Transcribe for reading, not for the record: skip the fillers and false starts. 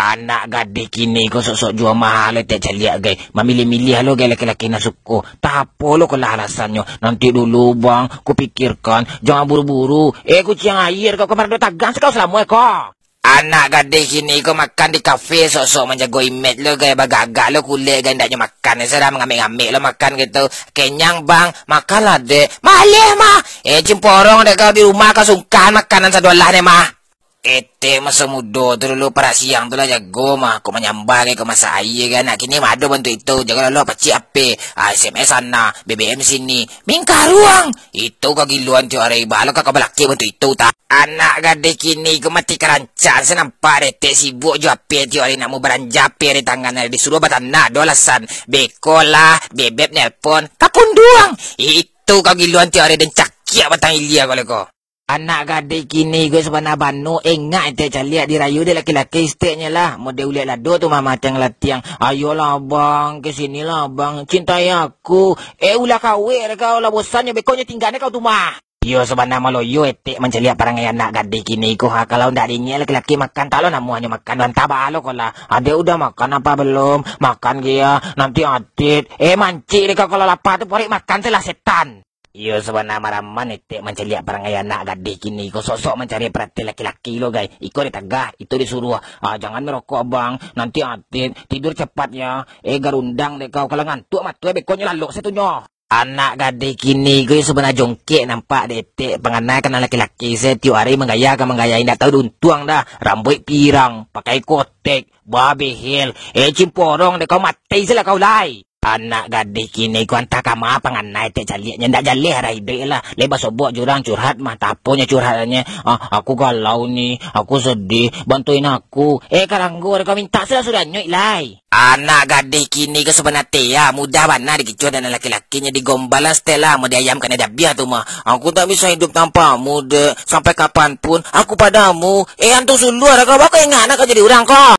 Anak gadis kini kau sok-sok jual mahal tak caliak gay. Memilih-milih lo gay laki-laki nak suku. Tak apa lo kalau alasannya. Nanti dulu bang, ku pikirkan. Jangan buru-buru. Ku ciang air kau kemarin tagang sekau selama kau. Anak gadis kini kau makan di kafe sok-sok menjaga image lo gay. Bagagak lo kulit gay ndaknya makan. Sedang mengambil-ambil lo makan gitu. Kenyang bang, makanlah dek. Malih mah. Cimporong dek kau di rumah kau sungkan makanan sadolah deh mah. Ete masa muda tu dulu para siang tu lah jago mah. Kau menyambah ke masa air kan. Nak kini ada bantu itu. Jangan lalu pacik apa. SMS sana. BBM sini. Mingkah ruang. Itu kau giluan tu hari. Bahala kau belaki bantu itu tak. Anak gadis kini kau mati kerancar. Saya nampak ete sibuk je apa tu hari. Nak mau beranjap di tangan. Disuruh batana. Dua alasan. Beko lah. Bebek nelpon. Kapun duang. Itu kau giluan tu hari. Dan cakiak batang ilia kau. Anak gadis kini gue sebenarnya banu ingat ente caliak dirayu dia laki-laki isteknya lah. Model uliak lado tu mama macam latiang. Ayolah bang, kesinilah bang, cintai aku. Ulah kawe kau lah bosannya bekonya tinggalnya kau tu mah. Yo sebenarnya malu yo etek mencaliak parangai anak gadis kini ku ha kalau ndak dinya laki-laki makan talo namuanya makan dan tabalo kau lah. Ada udah makan apa belum? Makan dia nanti atit. Mancik deh kau kalau lapar tu porek makan telah setan. Yo sebenarnya maraman etek menceliak perangai anak gadis kini. Kau sosok mencari perhatian laki-laki lo guys. Iko ditagah, itu disuruh. Jangan merokok bang, nanti atit. Tidur cepat ya. Garundang deh kau. Kalau ngantuk matu bekonya lalu setunya. Anak gadis kini gue sebenarnya jongkek nampak detek. Pengenai kena laki-laki setiap hari menggayakan. Ndak tahu duntuang dah. Rambut pirang, pakai kotek, babi hil. Cimporong deh kau mati sila kau lai. Anak gadis kini ku antah kama panganai te caliaknya ndak jaleh rai dek lah. Lepas sobok jurang curhat mah taponya curhatannya. Aku galau nih, aku sedih, bantuin aku. Karanggur kau minta sudah nyoi lai. Anak gadis kini ke sebenarnya mudah mana dikicu dan laki-lakinya digombalan Stella mau diayamkan ada biar tu mah. Aku tak bisa hidup tanpamu dek. Sampai kapanpun aku padamu. Antu suluh ada kau bakal ingat kau jadi orang kau.